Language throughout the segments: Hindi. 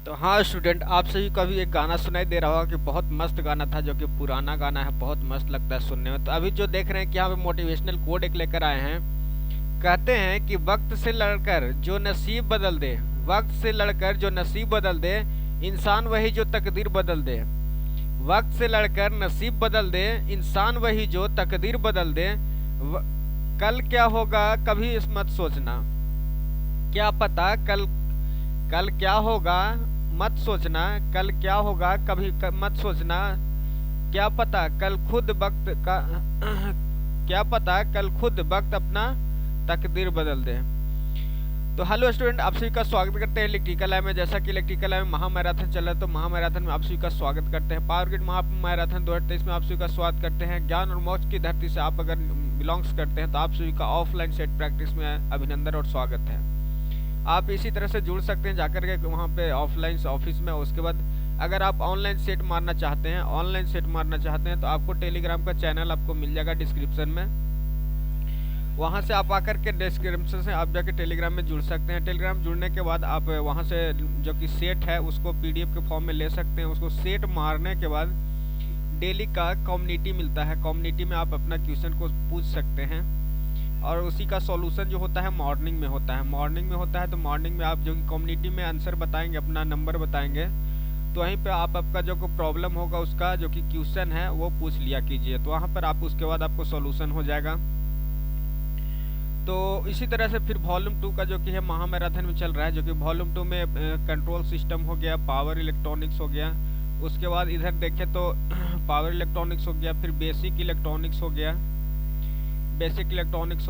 तो हाँ स्टूडेंट, आप सभी को अभी एक गाना सुनाई दे रहा होगा कि बहुत मस्त गाना था, जो कि पुराना गाना है, बहुत मस्त लगता है सुनने में। तो अभी जो देख रहे हैं कि यहाँ पे मोटिवेशनल कोड एक लेकर आए हैं। कहते हैं कि वक्त से लड़कर जो नसीब बदल दे, वक्त से लड़कर जो नसीब बदल दे, इंसान वही जो तकदीर बदल दे। वक्त से लड़कर नसीब बदल दे, इंसान वही जो तकदीर बदल दे। व, कल क्या होगा कभी इस मत सोचना, क्या पता कल कल क्या होगा मत सोचना। कल क्या होगा कभी मत सोचना। क्या पता कल खुद वक्त का क्या पता कल खुद वक्त अपना तकदीर बदल दे। तो हेलो स्टूडेंट, आप सभी का स्वागत करते हैं इलेक्ट्रिकल लैब में। जैसा कि इलेक्ट्रिकल लैब में महामैराथन चल रहा है, तो महामैराथन में आप सभी का स्वागत करते हैं। पावर ग्रिड महामैराथन 2023 में आप सभी का स्वागत करते हैं। ज्ञान और मोक्ष की धरती से आप अगर बिलोंग्स करते हैं तो आप सभी का ऑफलाइन सेट प्रैक्टिस में अभिनंदन और स्वागत है। आप इसी तरह से जुड़ सकते हैं जाकर के वहाँ पे ऑफलाइन ऑफिस में। उसके बाद अगर आप ऑनलाइन सेट मारना चाहते हैं तो आपको टेलीग्राम का चैनल आपको मिल जाएगा डिस्क्रिप्शन में। वहाँ से आप आकर के डिस्क्रिप्शन से आप जाके टेलीग्राम में जुड़ सकते हैं। टेलीग्राम जुड़ने के बाद आप वहाँ से जो कि सेट है उसको पीडीएफ के फॉर्म में ले सकते हैं। उसको सेट मारने के बाद डेली का कम्युनिटी मिलता है। कम्युनिटी में आप अपना क्वेश्चन को पूछ सकते हैं और उसी का सॉल्यूशन जो होता है मॉर्निंग में होता है। तो मॉर्निंग में आप जो कि कम्युनिटी में आंसर बताएंगे, अपना नंबर बताएंगे, तो वहीं पे आप आपका जो कोई प्रॉब्लम होगा उसका जो कि क्वेश्चन है वो पूछ लिया कीजिए। तो वहाँ पर आप उसके बाद आपको सॉल्यूशन हो जाएगा। तो इसी तरह से फिर वॉल्यूम 2 का जो कि है महामैराथन में चल रहा है, जो कि वॉल्यूम 2 में कंट्रोल सिस्टम हो गया, पावर इलेक्ट्रॉनिक्स हो गया। उसके बाद इधर देखें तो पावर इलेक्ट्रॉनिक्स हो गया, फिर बेसिक इलेक्ट्रॉनिक्स हो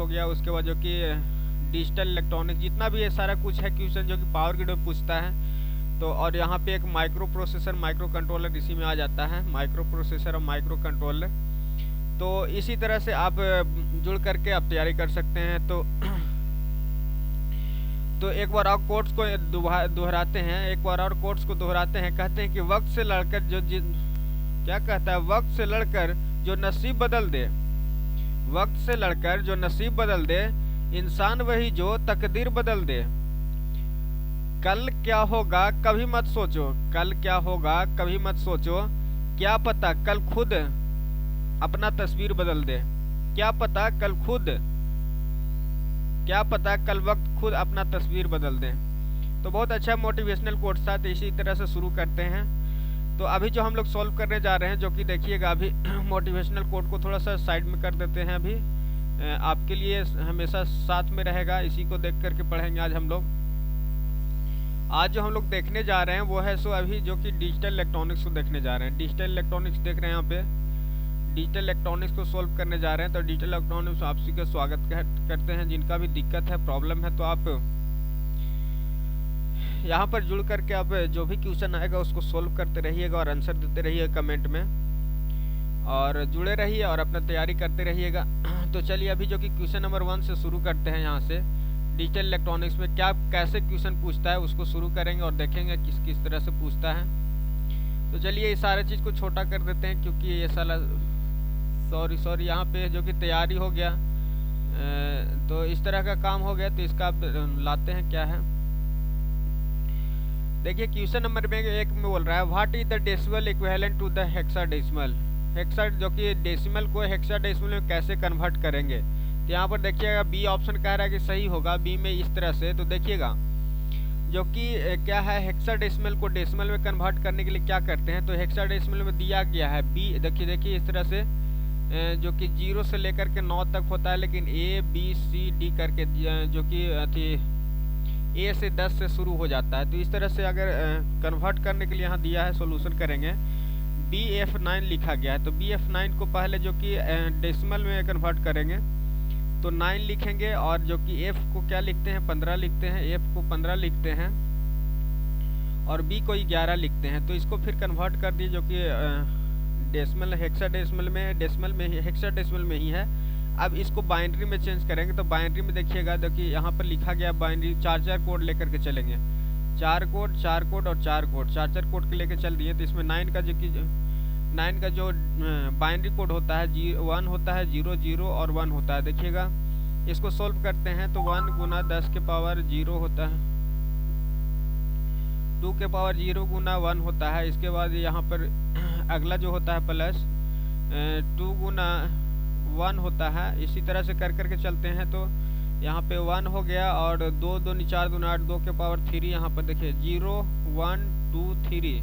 गया। उसके बाद जो कि डिजिटल इलेक्ट्रॉनिक्स, जितना भी ये सारा कुछ है क्वेश्चन जो कि पावर ग्रिड में पूछता है। तो और यहाँ पे एक माइक्रो प्रोसेसर, माइक्रो कंट्रोलर इसी में आ जाता है, माइक्रो प्रोसेसर और माइक्रो कंट्रोलर। तो इसी तरह से आप जुड़ करके आप तैयारी कर सकते हैं। तो एक बार और कोर्स को दोहराते हैं। कहते हैं कि वक्त से लड़कर क्या कहता है, वक्त से लड़कर जो नसीब बदल दे, इंसान वही जो तकदीर बदल दे। कल क्या होगा कभी मत सोचो, क्या पता कल खुद अपना तस्वीर बदल दे। क्या पता कल वक्त खुद अपना तस्वीर बदल दे। तो बहुत अच्छा मोटिवेशनल कोट था। तो इसी तरह से शुरू करते हैं। तो अभी जो हम लोग सॉल्व करने जा रहे हैं, जो कि देखिएगा अभी मोटिवेशनल कोड को थोड़ा सा साइड में कर देते हैं। अभी आपके लिए हमेशा साथ में रहेगा, इसी को देख करके पढ़ेंगे आज हम लोग। आज जो हम लोग देखने जा रहे हैं वो है अभी जो कि डिजिटल इलेक्ट्रॉनिक्स को देखने जा रहे हैं। डिजिटल इलेक्ट्रॉनिक्स देख रहे हैं यहाँ पे, डिजिटल इलेक्ट्रॉनिक्स को सोल्व करने जा रहे हैं। तो डिजिटल इलेक्ट्रॉनिक्स आप सभी का स्वागत करते हैं। जिनका भी दिक्कत है, प्रॉब्लम है, तो आप यहाँ पर जुड़ करके आप जो भी क्वेश्चन आएगा उसको सोल्व करते रहिएगा और आंसर देते रहिए कमेंट में, और जुड़े रहिए और अपना तैयारी करते रहिएगा। तो चलिए अभी जो कि क्वेश्चन नंबर 1 से शुरू करते हैं। यहाँ से डिजिटल इलेक्ट्रॉनिक्स में क्या कैसे क्वेश्चन पूछता है उसको शुरू करेंगे और देखेंगे किस तरह से पूछता है। तो चलिए इस सारे चीज़ को छोटा कर देते हैं, क्योंकि ये साला सॉरी यहाँ पे जो कि तैयारी हो गया, तो इस तरह का काम हो गया। तो इसका अब लाते हैं क्या है। देखिए क्वेश्चन नंबर में 1 में बोल रहा है what is the decimal equivalent to the hexadecimal. जो कि डेसिमल को हेक्साडेसिमल में कैसे कन्वर्ट करेंगे। तो यहाँ पर देखिएगा बी ऑप्शन कह रहा है कि सही होगा, बी में इस तरह से। तो देखिएगा जो कि क्या है, हेक्साडेसिमल को डेसिमल में कन्वर्ट करने के लिए क्या करते हैं। तो हेक्साडेसिमल में दिया गया है बी, देखिए इस तरह से, जो कि 0 से लेकर के 9 तक होता है, लेकिन ए बी सी डी करके जो कि ए से 10 से शुरू हो जाता है। तो इस तरह से अगर कन्वर्ट करने के लिए यहाँ दिया है, सॉल्यूशन करेंगे। BF9 लिखा गया है, तो BF9 को पहले जो कि डेसिमल में कन्वर्ट करेंगे तो 9 लिखेंगे, और जो कि F को क्या लिखते हैं, 15 लिखते हैं। F को 15 लिखते हैं और B को 11 लिखते हैं। तो इसको फिर कन्वर्ट कर दिए, जो कि डेसिमल हेक्साडेसिमल में ही है। अब इसको बाइनरी में चेंज करेंगे। तो बाइनरी में देखिएगा, देखिए यहाँ पर लिखा गया बाइनरी, 4 कोड लेकर के चलेंगे। 4 कोड और 4 कोड के लेके चल दिए। तो इसमें 9 का जो बाइनरी कोड होता है 1 होता है, 0 0 और 1 होता है। देखिएगा इसको सोल्व करते हैं तो 1 गुना 10 के पावर 0 होता है, टू के पावर 0 गुना 1 होता है। इसके बाद यहाँ पर अगला जो होता है प्लस 2 गुना 1 होता है। इसी तरह से कर करके चलते हैं तो यहाँ पे 1 हो गया और 2 2 4 2 8 2 के पावर 3 यहाँ पर देखिए 0 1 2 3,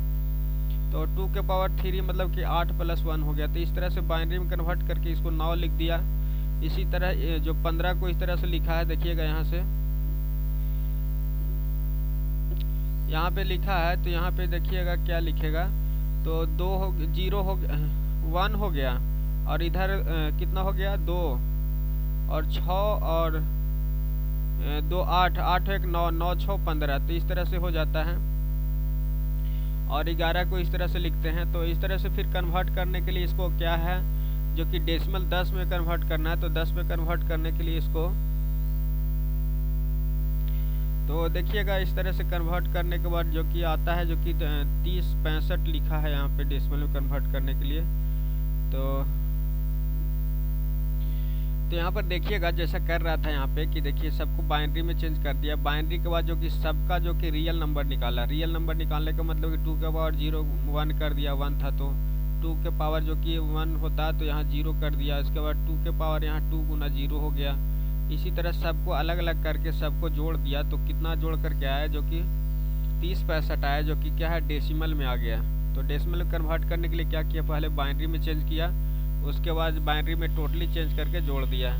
तो 2 के पावर 3 मतलब कि 8 + 1 हो गया। तो इस तरह से बाइनरी में कन्वर्ट करके इसको 9 लिख दिया। इसी तरह जो 15 को इस तरह से लिखा है, देखिएगा यहाँ से यहाँ पे लिखा है, तो यहाँ पे देखिएगा क्या लिखेगा, तो 0 हो 1 हो गया और इधर कितना हो गया 2 और 6 और 2 8 8 1 9 9 6 15, तो इस तरह से हो जाता है। और 11 को इस तरह से लिखते हैं। तो इस तरह से फिर कन्वर्ट करने के लिए इसको क्या है जो कि डेसिमल 10 में कन्वर्ट करना है, तो 10 में कन्वर्ट करने के लिए इसको तो देखिएगा इस तरह से कन्वर्ट करने के बाद जो कि आता है जो कि 30 65 लिखा है यहाँ पे डेसिमल में कन्वर्ट करने के लिए। तो यहाँ पर देखिएगा जैसा कर रहा था यहाँ पे कि देखिए सबको बाइनरी में चेंज कर दिया। बाइनरी के बाद जो कि सबका जो कि रियल नंबर निकाला। रियल नंबर निकालने का मतलब कि 2 के पावर 0 1 कर दिया, 1 था तो 2 के पावर जो कि 1 होता तो यहाँ 0 कर दिया। इसके बाद 2 के पावर यहाँ 2 गुना 0 हो गया। इसी तरह सबको अलग अलग करके सबको जोड़ दिया, तो कितना जोड़ करके आया जो कि 30 65 आया, जो कि क्या है डेसिमल में आ गया। तो डेसिमल में कन्वर्ट करने के लिए क्या किया, पहले बाइनरी में चेंज किया, उसके बाद बाइनरी में टोटली चेंज करके जोड़ दिया।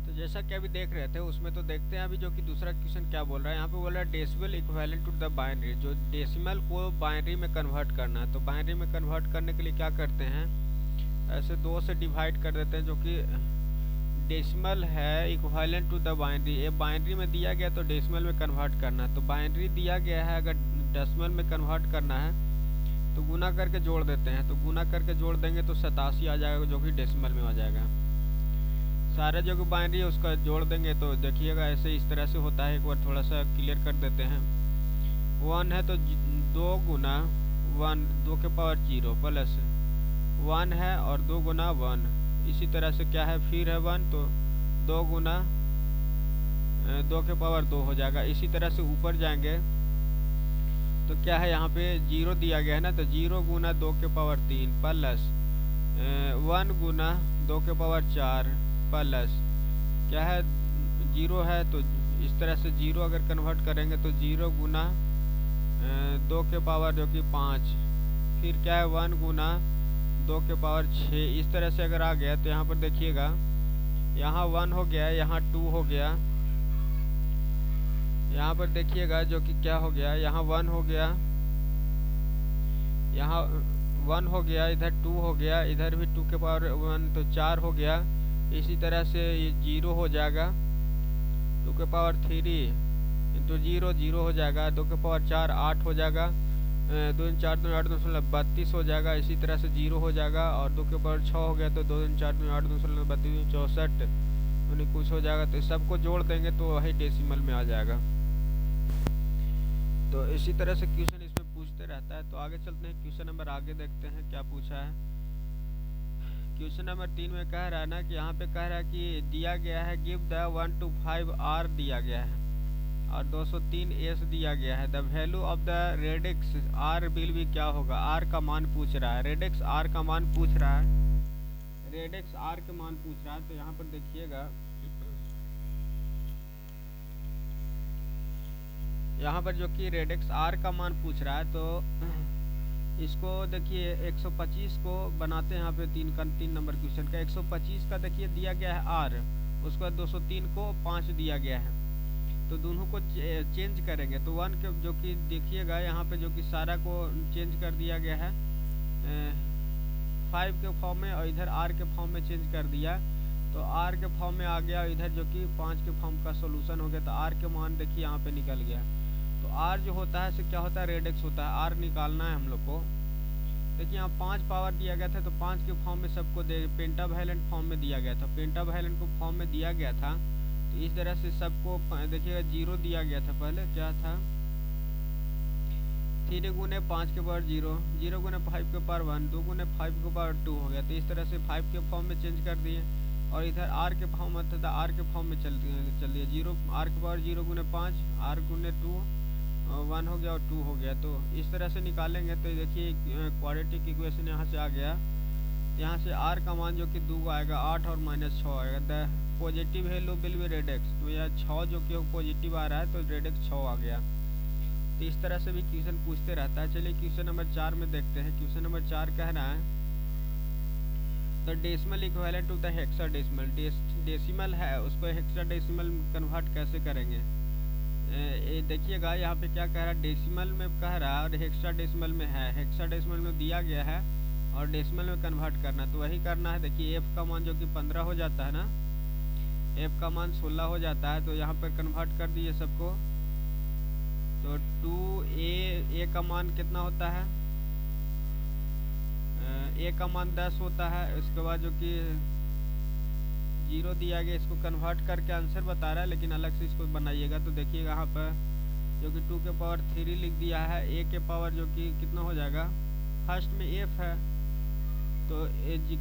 तो जैसा कि अभी देख रहे थे उसमें तो देखते हैं अभी जो कि दूसरा क्वेश्चन क्या बोल रहा है। यहाँ पे बोल रहा है decimal equivalent to the binary, जो डेसिमल को बाइनरी में कन्वर्ट करना है। तो बाइनरी में कन्वर्ट करने के लिए क्या करते हैं, ऐसे 2 से डिवाइड कर देते हैं, जो कि डेसिमल है इक्विवेलेंट टू द बाइनरी। ये बाइनरी में दिया गया तो डेसिमल में कन्वर्ट करना है। तो बाइनरी दिया गया है, अगर डेसिमल में कन्वर्ट करना है तो गुना करके जोड़ देते हैं। तो गुना करके जोड़ देंगे तो 87 आ जाएगा, जो कि डेसिमल में आ जाएगा। सारे जो कि बाइनरी है उसका जोड़ देंगे तो देखिएगा ऐसे इस तरह से होता है। एक बार थोड़ा सा क्लियर कर देते हैं। 1 है तो 2 गुना 1 2 के पावर 0 प्लस 1 है और 2 गुना 1। इसी तरह से क्या है फिर है 1 तो 2 गुना 2 के पावर 2 हो जाएगा। इसी तरह से ऊपर जाएंगे तो क्या है यहाँ पे 0 दिया गया है ना, तो 0 गुना 2 के पावर 3 प्लस 1 गुना 2 के पावर 4 प्लस क्या है 0 है, तो इस तरह से 0 अगर कन्वर्ट करेंगे तो 0 गुना 2 के पावर जो कि 5, फिर क्या है 1 गुना 2 के पावर 6। इस तरह से अगर आ गया तो यहाँ पर देखिएगा यहाँ 1 हो गया, यहाँ 2 हो गया, यहाँ पर देखिएगा जो कि क्या हो गया, यहाँ 1 हो गया, यहाँ 1 हो गया, इधर 2 हो गया, इधर भी 2 के पावर 1 तो 4 हो गया। इसी तरह से ये 0 हो जाएगा, 2 के पावर 3 इंटू 0 0 हो जाएगा, 2 के पावर 4 8 हो जाएगा, 2 4 2 8 2 32 हो जाएगा। इसी तरह से 0 हो जाएगा और 2 के पावर 6 हो गया तो 2 4 2 8 2 32 64 कुछ हो जाएगा। तो सबको जोड़ देंगे तो वही डेसिमल में आ जाएगा। तो इसी तरह से क्वेश्चन इसमें पूछते रहता है। तो आगे चलते हैं, क्वेश्चन नंबर आगे देखते हैं क्या पूछा है। क्वेश्चन नंबर 3 में कह रहा है ना कि यहाँ पे कह रहा है कि दिया गया है गिव द 1 to 5 r दिया गया है और 203 s दिया गया है। The value of the radix r will भी क्या होगा, r का मान पूछ रहा है, रेडिक्स r का मान पूछ रहा है, रेडिक्स r का मान पूछ रहा है। तो यहाँ पर देखिएगा यहाँ पर जो कि रेडिक्स r का मान पूछ रहा है, तो इसको देखिए 125 को बनाते हैं यहाँ पे 3 नंबर क्वेश्चन का। 125 का देखिए दिया गया है r, उसके बाद 203 को 5 दिया गया है, तो दोनों को चेंज करेंगे। तो 1 के जो कि देखिएगा यहाँ पे जो कि सारा को चेंज कर दिया गया है 5 के फॉर्म में और इधर r के फॉर्म में चेंज कर दिया, तो r के फॉर्म में आ गया, इधर जो कि 5 के फॉर्म का सोल्यूशन हो गया। तो r के मान देखिए यहाँ पे निकल गया। तो r जो होता है से क्या होता है, रेडिक्स होता है, r निकालना है हम लोग को। देखिए यहाँ 5 पावर दिया गया था, तो 5 के फॉर्म में सबको दे पेंटावैलेंट फॉर्म में दिया गया था, पेंटावैलेंट को फॉर्म में दिया गया था। तो इस तरह से सबको देखिएगा 0 दिया गया था, पहले क्या था 3 गुने 5 के पावर 0, 0 गुने 5 के पावर 1, 2 गुने 5 के पावर 2 हो गया। तो इस तरह से 5 के फॉर्म में चेंज कर दिए और इधर r के फॉर्म में था, r के फॉर्म में चल दिया 0 r के पावर 0 गुने 5 r गुने 2 1 हो गया और 2 हो गया। तो इस तरह से निकालेंगे तो देखिए क्वाड्रेटिक इक्वेशन यहाँ से आ गया। यहाँ से r का मान जो कि 2 आएगा 8 और -6 आएगा। The positive value will be radix, तो यह 6 जो कि पॉजिटिव आ रहा है तो रेडेक्स 6 आ गया। तो इस तरह से भी क्वेश्चन पूछते रहता है। चलिए क्वेश्चन नंबर 4 में देखते हैं। क्वेश्चन नंबर 4 कह रहा है the decimal equivalent to the hexadecimal, decimal है उसको हेक्साडेसिमल कन्वर्ट कैसे करेंगे। देखिएगा यहाँ पे क्या कह रहा है, डेसिमल में कह रहा है और हेक्साडेसिमल में है। हेक्साडेसिमल में दिया गया है और डेसिमल में कन्वर्ट करना है, तो वही करना है। देखिए f का मान जो कि 15 हो जाता है ना, f का मान 16 हो जाता है, तो यहाँ पर कन्वर्ट कर दीजिए सबको। तो 2a का मान कितना होता है, a का मान 10 होता है। उसके बाद जो कि 0 दिया गया, इसको कन्वर्ट करके आंसर बता रहा है, लेकिन अलग से इसको बनाइएगा। तो देखिएगा यहाँ पर जो कि 2 के पावर 3 लिख दिया है, a के पावर जो कि कितना हो जाएगा, फर्स्ट में f है तो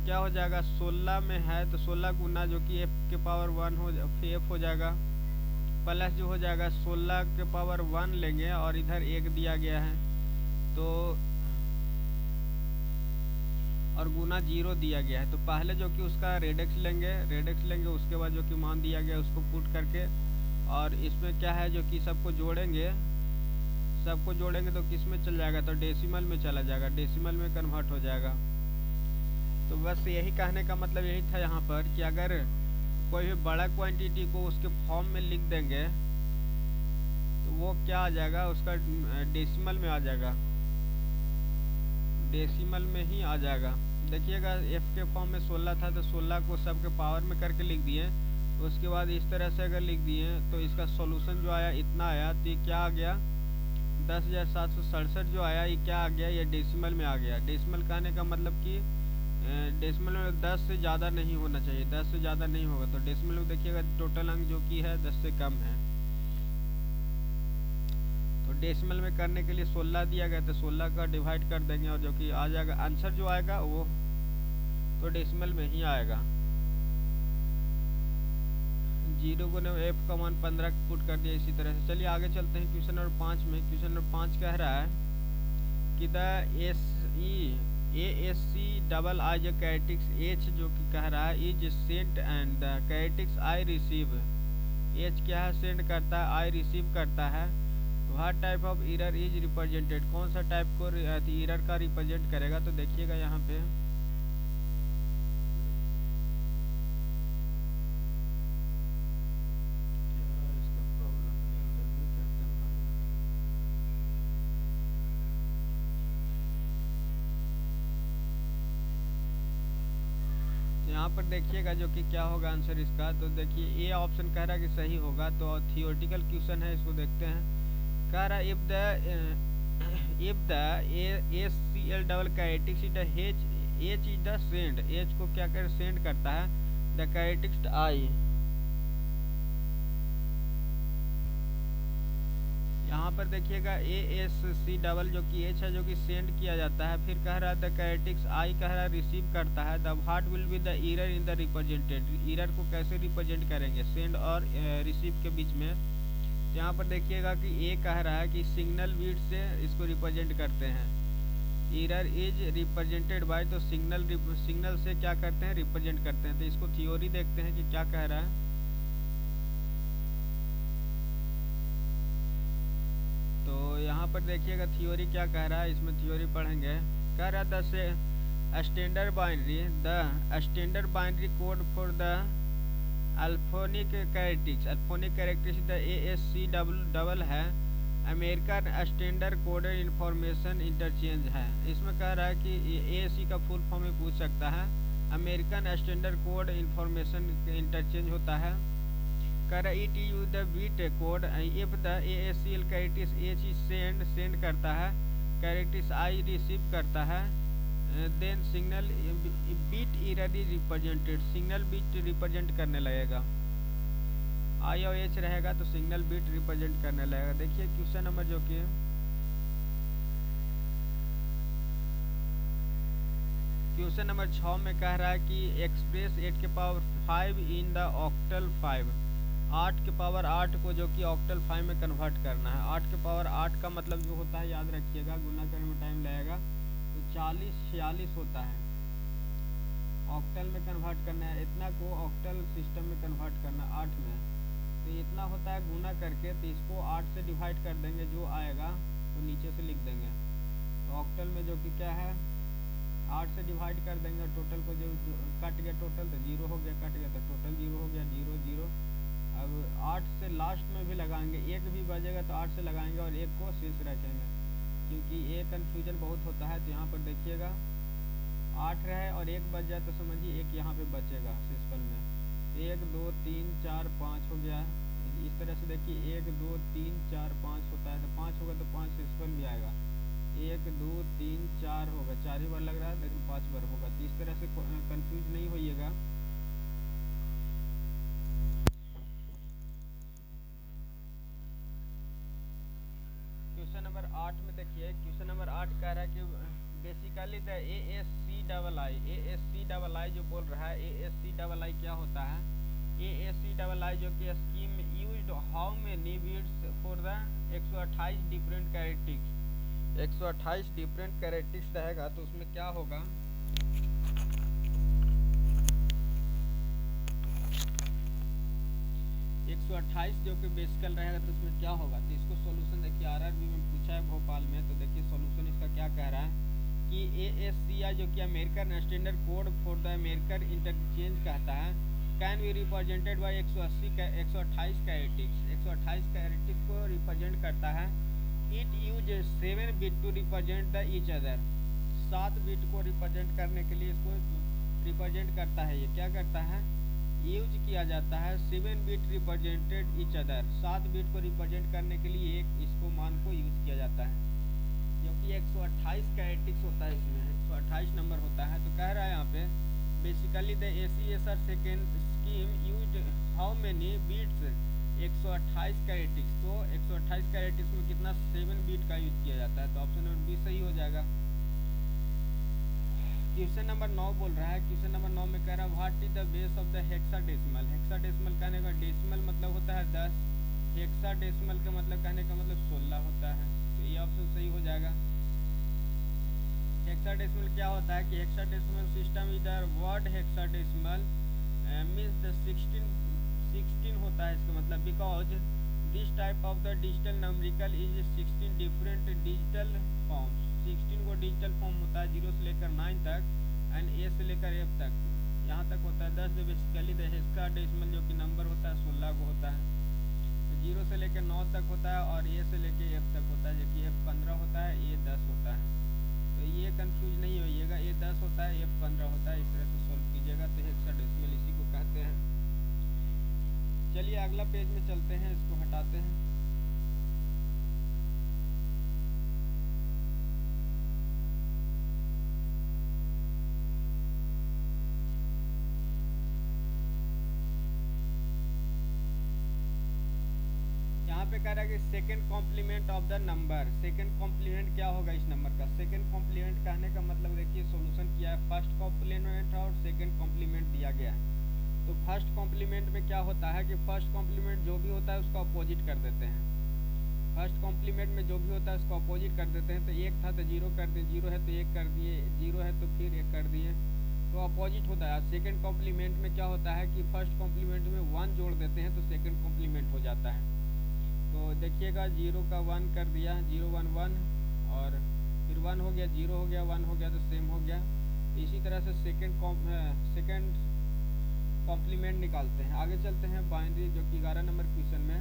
क्या हो जाएगा, 16 में है तो 16 गुना जो कि f के पावर 1 हो f हो जाएगा, प्लस जो हो जाएगा 16 के पावर 1 लेंगे और इधर 1 दिया गया है तो और गुना 0 दिया गया है। तो पहले जो कि उसका रेडेक्स लेंगे, उसके बाद जो कि मान दिया गया उसको पुट करके, और इसमें क्या है जो कि सबको जोड़ेंगे तो किस में चल जाएगा, तो डेसिमल में चला जाएगा, डेसिमल में कन्वर्ट हो जाएगा। तो बस यही कहने का मतलब यही था यहाँ पर कि अगर कोई भी बड़ा क्वांटिटी को उसके फॉर्म में लिख देंगे तो वो क्या आ जाएगा, उसका डेसिमल में आ जाएगा, डेसिमल में ही आ जाएगा। देखिएगा f के फॉर्म में 16 था तो 16 को सबके पावर में करके लिख दिए। उसके बाद इस तरह से अगर लिख दिए तो इसका सॉल्यूशन जो आया इतना आया, तो ये क्या आ गया 10,767 जो आया, ये क्या आ गया, ये डेसिमल में आ गया। डेसिमल कहने का मतलब कि डेसिमल में 10 से ज़्यादा नहीं होना चाहिए, 10 से ज़्यादा नहीं होगा। तो डेसिमल में देखिएगा टोटल अंक जो कि है 10 से कम है। तो डेसिमल में करने के लिए 16 दिया गया, तो 16 का डिवाइड कर देंगे और जो कि आ जाएगा आंसर जो आएगा वो तो डेसिमल में ही आएगा। 0 गुना f का मान 15 पुट कर दिया इसी तरह से। चलिए आगे चलते हैं क्वेश्चन नंबर 5 में। क्वेश्चन नंबर 5 कह रहा है कि द ASC डबल आई जो कैरेटिक्स H जो कि कह रहा है is sent and the characters I receive, H क्या है सेंड करता है, I रिसीव करता है। What type of error is represented, कौन सा टाइप को एरर का रिप्रेजेंट करेगा। तो देखिएगा यहाँ पे यहाँ पर देखिएगा जो कि क्या होगा आंसर इसका। तो देखिए ए ऑप्शन कह रहा है कि सही होगा, तो थियोरेटिकल क्वेश्चन है, इसको देखते हैं। कह रहा है if the ACL double characters is H is the send, H को क्या कर सेंड करता है द कैरेटिक्स I। यहाँ पर देखिएगा ASC डबल जो कि H है जो कि सेंड किया जाता है, फिर कह रहा है द कैरेटिक्स I कह रहा है रिसीव करता है। The what will be the error in the represented, error को कैसे रिप्रेजेंट करेंगे सेंड और रिसीव के बीच में। यहाँ पर देखिएगा कि A कह रहा है कि सिग्नल बीट से इसको रिप्रेजेंट करते हैं, एरर इज रिप्रेजेंटेड बाय, तो सिग्नल से क्या करते हैं रिप्रेजेंट करते हैं। तो इसको थ्योरी देखते हैं कि क्या कह रहा है। तो यहाँ पर देखिएगा थ्योरी क्या कह रहा है, इसमें थ्योरी पढ़ेंगे। कह रहा है the standard binary code for the alphanumeric characteristics the ASC double है American standard coded information interchange है। इसमें कह रहा है कि ASC का फुल फॉर्म में पूछ सकता है, American standard code information interchange होता है। कह रहा it use the bit code if the ASCL characteristics H send करता है, कैरेक्टरिस्टिक्स I रिसीव करता है, then signal bit error is represented, signal bit represent करने लगेगा। I और H रहेगा तो सिग्नल बीट रिप्रेजेंट करने लगेगा। देखिए क्वेश्चन नंबर जो कि क्वेश्चन नंबर 6 में कह रहा है कि एक्सप्रेस 8 के पावर 5 इन द ऑक्टल 5, 8 के पावर 8 को जो कि ऑक्टल 5 में कन्वर्ट करना है। 8 के पावर 8 का मतलब जो होता है याद रखिएगा, गुना करने में टाइम लगेगा, तो 40 46 होता है। ऑक्टल में कन्वर्ट करना है, इतना को ऑक्टल सिस्टम में कन्वर्ट करना 8 में, तो इतना होता है गुना करके, तो इसको 8 से डिवाइड कर देंगे, जो आएगा तो नीचे से लिख देंगे। तो ऑक्टल में जो कि क्या है 8 से डिवाइड कर देंगे, टोटल को जो कट गया टोटल तो 0 हो गया, कट गया तो टोटल 0 हो गया, 0 0। अब 8 से लास्ट में भी लगाएंगे, एक भी बजेगा तो 8 से लगाएंगे और एक को शेष रखेंगे, क्योंकि ये कन्फ्यूजन बहुत होता है। तो यहाँ पर देखिएगा 8 रहे और एक बच जाए तो समझिए एक यहाँ पे बचेगा शेषफल में। 1 2 3 4 5 हो गया, इस तरह से देखिए 1 2 3 4 5 होता है, तो 5 होगा तो 5 शेषफल भी आएगा। 1 2 3 4 होगा, 4 ही बार लग रहा है लेकिन 5 बार होगा। तो इस तरह से कंफ्यूज नहीं होइएगा। क्वेश्चन नंबर 8 में देखिए, क्वेश्चन नंबर 8 कह रहा है कि बेसिकली द ASCII जो बोल रहा है, ASCII क्या होता है? ASCII जो कि scheme used how many bits for the 128 different characteristics. 128 different characteristics रहेगा, तो उसमें क्या होगा? 128 जो कि बेसिकल रहेगा, तो उसमें क्या होगा? तो इसको सॉल्यूशन देखिए, RRB में पूछा है भोपाल में, तो देखिए सॉल्यूशन इसका क्या कह रहा है कि ASCII जो कि American standard code for the American interchange कहता है, can be represented by 128 characteristics. 128 characteristics को रिप्रेजेंट करता है। It use 7 bit to represent the each other. 7 bit को रिप्रेजेंट करने के लिए इसको रिप्रेजेंट करता है। ये क्या करता है? यूज किया जाता है 7 bit represented each other. 7 bit को रिप्रेजेंट करने के लिए एक इसको मान को यूज किया जाता है, जो कि 128 कैरेक्टरिस्टिक्स होता है, इसमें 128 नंबर होता है। तो कह रहा है यहाँ पे basically the ACSR second scheme use how many bits 128 characteristics. तो 128 कैरेक्टरिस्टिक्स में कितना 7 बिट का यूज किया जाता है, तो ऑप्शन नंबर बी सही हो जाएगा। क्वेश्चन नंबर 9 बोल रहा है, क्वेश्चन नंबर 9 में कह रहा है what is the base of the hexadecimal. Hexadecimal कहने का डेसिमल मतलब होता है 10, हेक्साडेसिमल का मतलब कहने का मतलब 16 होता है, तो ये ऑप्शन सही हो जाएगा। हेक्साडेसिमल क्या होता है कि hexadecimal system is the word hexadecimal means the 16 होता है इसका मतलब, because this type of the digital numerical is 16 different digital forms. 16 को डिजिटल फॉर्म होता है 0 से लेकर 9 तक एंड A से लेकर F तक, यहाँ तक होता है 10। जो बेसिकली द हेक्साडेसिमल जो कि नंबर होता है 16 को होता है, तो 0 से लेकर 9 तक होता है और A से लेकर F तक होता है, जो कि F 15 होता है, A 10 होता है। तो ये कंफ्यूज नहीं होइएगा, A 10 होता है, F 15 होता है, इस तरह से सोल्व कीजिएगा। तो हेक्साडेसिमल इसी को कहते हैं। चलिए अगला पेज में चलते हैं, इसको हटाते हैं। यहाँ पे कह रहा है कि second complement of the number. Second complement क्या होगा इस नंबर का? सेकंड कॉम्प्लीमेंट कहने का मतलब देखिए सॉल्यूशन किया है, फर्स्ट कॉम्प्लीमेंट और सेकंड कॉम्प्लीमेंट दिया गया है। तो फर्स्ट कॉम्प्लीमेंट में क्या होता है कि फर्स्ट कॉम्प्लीमेंट जो भी होता है उसका अपोजिट कर देते हैं। फर्स्ट कॉम्प्लीमेंट में जो भी होता है उसको अपोजिट कर देते हैं। तो 1 था तो 0 कर दिए, 0 है तो 1 कर दिए, 0 है तो फिर 1 कर दिए, तो अपोजिट होता है। सेकंड कॉम्प्लीमेंट में क्या होता है कि फर्स्ट कॉम्प्लीमेंट में 1 जोड़ देते हैं तो सेकंड कॉम्प्लीमेंट हो जाता है। तो देखिएगा 0 का 1 कर दिया, 0 1 1 और फिर 1 हो गया, 0 हो गया, 1 हो गया, तो सेम हो गया। इसी तरह से सेकंड कॉम्प्लीमेंट निकालते हैं। आगे चलते हैं बाइनरी, जो कि 11 नंबर क्वेश्चन में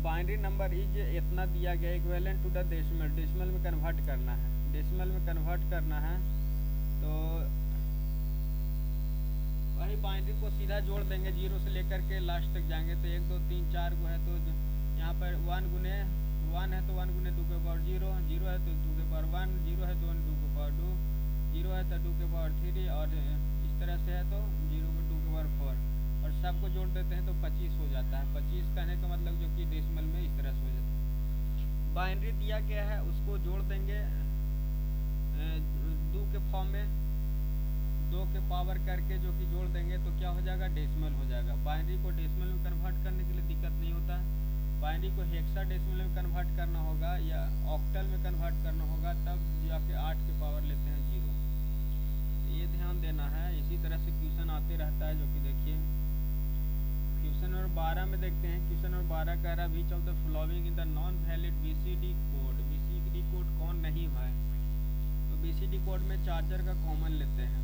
बाइनरी नंबर इज इतना दिया गया equivalent to the decimal. Decimal में कन्वर्ट करना है, डेसिमल में कन्वर्ट करना है, तो वही बाइनरी को सीधा जोड़ देंगे, 0 से लेकर के लास्ट तक जाएंगे। तो 1 2 3 4 को है, तो यहाँ पर 1 गुने 1 है तो 1 गुने 2 के पावर 0, 0 है तो 2 के पावर 1, 0 है तो 2 के पावर 2, 0 है तो 2 के पावर 3 और इस तरह से है तो 0 को 2 के पावर 4 और सबको जोड़ देते हैं तो 25 हो जाता है। 25 कहने का मतलब जो कि डेसिमल में इस तरह से हो जाता है। बाइनरी दिया गया है उसको जोड़ देंगे 2 के फॉर्म में, 2 2 के पावर करके जो कि जोड़ देंगे तो क्या हो जाएगा, डेसिमल हो जाएगा। बाइनरी को डेसिमल में कन्वर्ट करने के लिए दिक्कत नहीं होता है। बाइनरी को हेक्साडेसिमल में कन्वर्ट करना होगा या ऑक्टल में कन्वर्ट करना होगा, तब जाके 8 के पावर लेते हैं 0। तो ये ध्यान देना है। इसी तरह से क्वेश्चन आते रहता है, जो कि देखिए क्वेश्चन नंबर 12 में देखते हैं। क्वेश्चन नंबर 12 कह रहा है which of the following in the non valid BCD code. BCD code कौन नहीं हुआ है, तो बीसीडी कोड में चार्जर का कॉमन लेते हैं।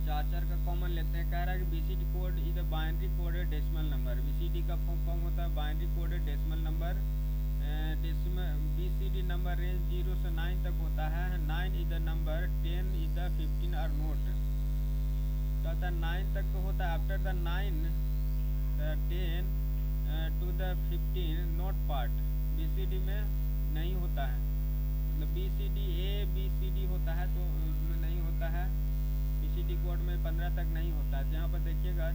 चार्जर का कॉमन लेते हैं। कह रहा है कि BCD code is the binary coded decimal number. BCD का फॉर्म होता है binary coded decimal number. BCD number range 0 से 9 तक होता है। 9 is the number, 10 is the 15 और नोट। तो 9 तक तो होता है। After the 9 10 to the 15 not part BCD में नहीं होता है। मतलब बीसीडी ए बीसीडी होता है तो उसमें नहीं होता है। बीसीडी कोड में 15 तक नहीं होता है। यहाँ पर देखिएगा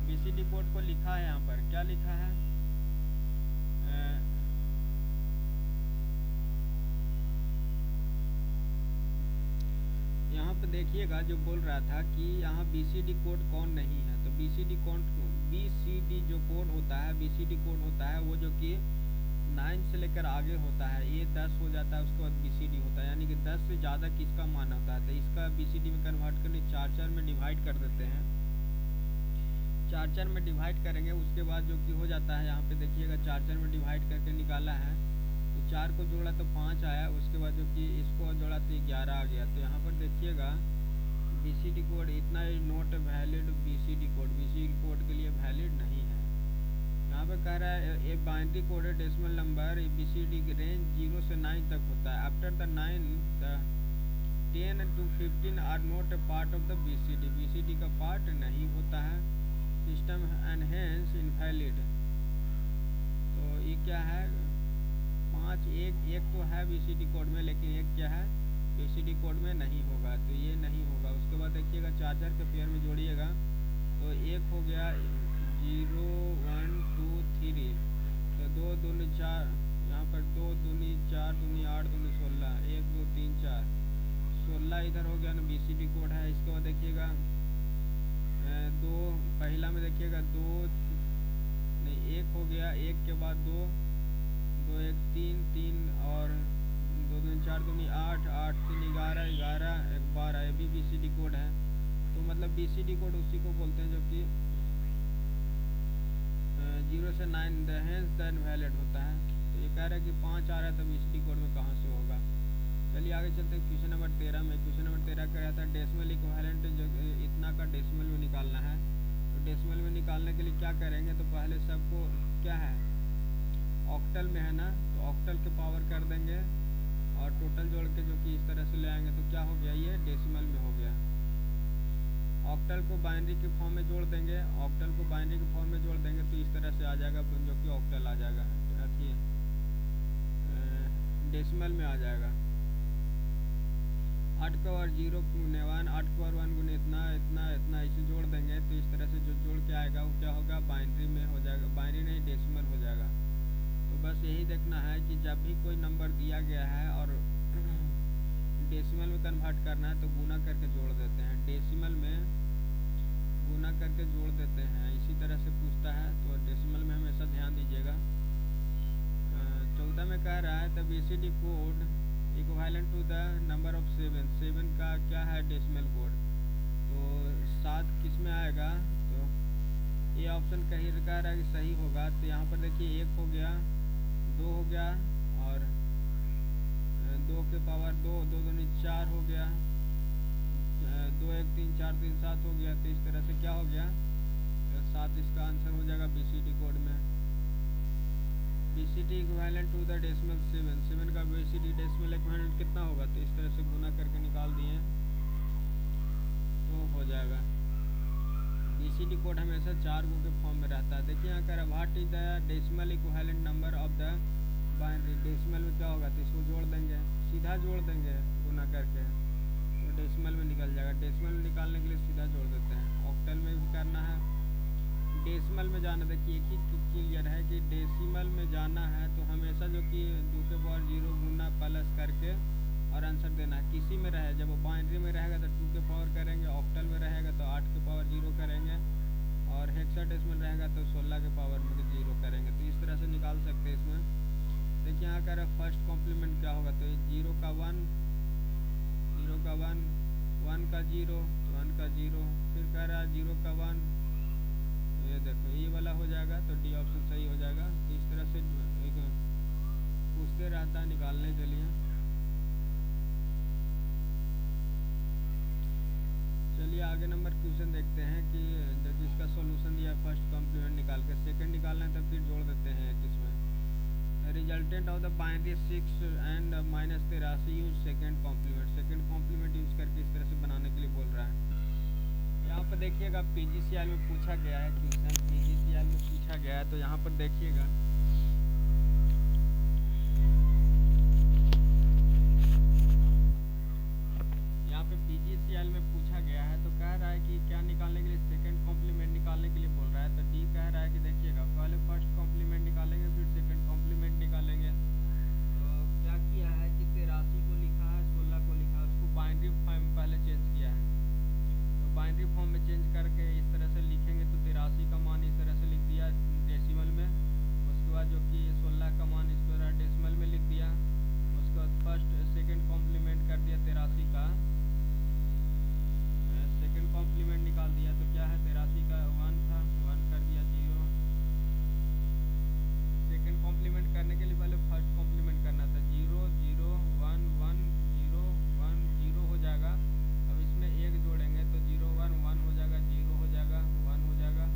बीसीडी कोड को लिखा है, यहाँ पर क्या लिखा है, यहाँ पर देखिएगा जो बोल रहा था कि यहाँ बीसीडी कोड कौन नहीं है। तो बीसीडी जो कोड होता है, बीसीडी कोड होता है वो जो कि 9 से लेकर आगे होता है। ये 10 हो जाता है, उसके बाद बीसीडी होता है, यानी कि 10 से ज़्यादा किसका मान होता है। तो इसका बीसीडी में कन्वर्ट करने चार्जर में डिवाइड कर देते हैं। चार्जर में डिवाइड करेंगे, उसके बाद जो कि हो जाता है, यहाँ पे देखिएगा चार्जर में डिवाइड करके निकाला है तो 4 को जोड़ा तो 5 आया। उसके बाद जो कि इसको जोड़ा तो 11 आ गया। तो यहाँ पर देखिएगा बीसीडी कोड इतना ही नॉट वैलिड। बीसीडी कोड के लिए वैलिड नहीं है। यहाँ पे कह रहा है a binary coded decimal number BCD की रेंज 0 से 9 तक होता है। After the 9 the 10 to 15 are not a part of the BCD. BCD का पार्ट नहीं होता है। System and hence invalid. तो ये क्या है, 5 एक तो है बीसीडी कोड में, लेकिन एक क्या है बीसीडी कोड में नहीं होगा, तो ये नहीं होगा। उसके बाद देखिएगा चार्जर के पेयर में जोड़िएगा तो एक हो गया 0 1 2 3। तो 2 दूनी 4, यहाँ पर 2 दूनी 4 दूनी 8 दूनी 16, 1 2 3 4 16 इधर हो गया ना, बीसीडी कोड है। इसके बाद देखिएगा 2 पहला में देखिएगा 2 नहीं 1 हो गया, 1 के बाद 2 2 1 3 3 और 2 दूनी 4 दूनी 8 8 3 11 11 1 12। ये भी बीसीडी कोड है। तो मतलब बीसीडी कोड उसी को बोलते हैं जो कि 0 से 9 हेंस द इनवैलिड होता है। तो ये कह रहा है कि 5 आ रहा है तो बीसीडी कोड में कहाँ से होगा। चलिए आगे चलते हैं क्वेश्चन नंबर 13 में। क्वेश्चन नंबर 13 कह रहा था डेसिमल इक्विवेलेंट जो इतना का डेसिमल में निकालना है। तो डेसिमल में निकालने के लिए क्या करेंगे, तो पहले सबको क्या है ऑक्टल में है ना, तो ऑक्टल के पावर कर देंगे और टोटल जोड़ के जो कि इस तरह से ले आएंगे तो क्या हो गया, ये डेसिमल में हो गया। ऑक्टल को बाइनरी के फॉर्म में जोड़ देंगे, ऑक्टल को बाइनरी के फॉर्म में जोड़ देंगे तो इस तरह से आ जाएगा जो कि ऑक्टल आ जाएगा, डेसिमल में आ जाएगा। 8 का और 0 गुने 1, 8 का और 1 गुने इतना इतना इतना इसे जोड़ देंगे तो इस तरह से जो जोड़ के आएगा वो क्या होगा, बाइनरी में हो जाएगा, बाइनरी नहीं डेसिमल हो जाएगा। तो बस यही देखना है कि जब भी कोई नंबर दिया गया है और डेसिमल में कन्वर्ट करना है तो गुना करके जोड़ देते हैं, डेसिमल में गुना करके जोड़ देते हैं। इसी तरह से पूछता है तो डेसिमल में हमेशा ध्यान दीजिएगा। 14 में कह रहा है the BCD code equivalent to the number of 7। 7 का क्या है डेसिमल कोड, तो 7 किस में आएगा, तो ये ऑप्शन कहीं कह रहा है कि सही होगा। तो यहाँ पर देखिए 1 हो गया, 2 हो गया और 2 के पावर 2, 2 दूनी 4 हो गया, 2 1 3 4 3 7 हो गया। तो इस तरह से क्या हो गया, तो 7 इसका आंसर हो जाएगा बीसीडी कोड में। BCD equivalent to the decimal 7। 7 का बीसीडी डेसिमल इक्विवेलेंट कितना होगा, तो इस तरह से गुना करके निकाल दिए तो हो जाएगा। बीसीडी कोड हमेशा 4 के फॉर्म में रहता है। देखिए यहाँ कह रहा है what is the decimal equivalent number of the binary. Decimal में क्या होगा, तो इसको जोड़ देंगे, सीधा जोड़ देंगे गुना करके तो डेसिमल में निकल जाएगा। डेसिमल में निकालने के लिए सीधा जोड़ देते हैं। ऑक्टल में भी करना है, डेसिमल में जाना। देखिए एक ही क्लियर है कि डेसिमल में जाना है तो हमेशा जो कि 2 के पावर 0 गुना प्लस करके और आंसर देना है, किसी में रहे। जब वो बाइनरी में रहेगा तो 2 के पावर करेंगे, ऑक्टल में रहेगा तो 8 के पावर 0 करेंगे, और हेक्साडेसिमल रहेगा तो 16 के पावर में 0 करेंगे। तो इस तरह से निकाल सकते हैं इसमें। देखिए यहाँ कह रहा है फर्स्ट कॉम्प्लीमेंट क्या होगा, तो 0 का 1, 0 का 1, 1 का 0, 1 का 0, फिर कह रहा है 0 का 1, ये देखो ये वाला हो जाएगा, तो डी ऑप्शन सही हो जाएगा। तो इस तरह से पूछते रहता है निकालने के लिए। चलिए आगे नंबर क्वेश्चन देखते हैं कि जिसका सॉल्यूशन दिया फर्स्ट कॉम्प्लीमेंट निकाल के, सेकंड निकालना है तो फिर जोड़ देते हैं इसमें। Resultant of the binary 6 and -83 use second complement use करके इस तरह से बनाने के लिए बोल रहा है। यहाँ पर देखिएगा पीजीसीएल में पूछा गया है क्वेश्चन, पीजीसीएल में पूछा गया है, तो यहाँ पर देखिएगा पीजीसीएल में पूछा गया है, तो कह रहा है कि क्या निकालने के लिए, सेकंड कॉम्प्लीमेंट निकालने के लिए बोल रहा है। तो डी कह रहा है कि देखिएगा पहले फर्स्ट कॉम्प्लीमेंट निकालेंगे फिर सेकंड कॉम्प्लीमेंट निकालेंगे। तो क्या किया है कि 83 को लिखा है, 16 को लिखा है, उसको बाइनरी फॉर्म में पहले चेंज किया है। तो बाइनरी फॉर्म में चेंज करके इस तरह से लिखेंगे, तो 83 का मान इस तरह से लिख दिया डेसिमल में, उसके बाद जो कि 16 का मान इस तरह डेसिमल में लिख दिया, उसके बाद फर्स्ट सेकंड कॉम्प्लीमेंट कर दिया 83 का, सेकंड कॉम्प्लीमेंट निकाल दिया। तो क्या है 83 का 1 था, 1 कर दिया 0। सेकंड कॉम्प्लीमेंट करने के लिए पहले फर्स्ट कॉम्प्लीमेंट करना था, 0 0 1 1 0 1 0 हो जाएगा। अब इसमें 1 जोड़ेंगे तो 0 1 1 हो जाएगा, 0 हो जाएगा, 1 हो जाएगा।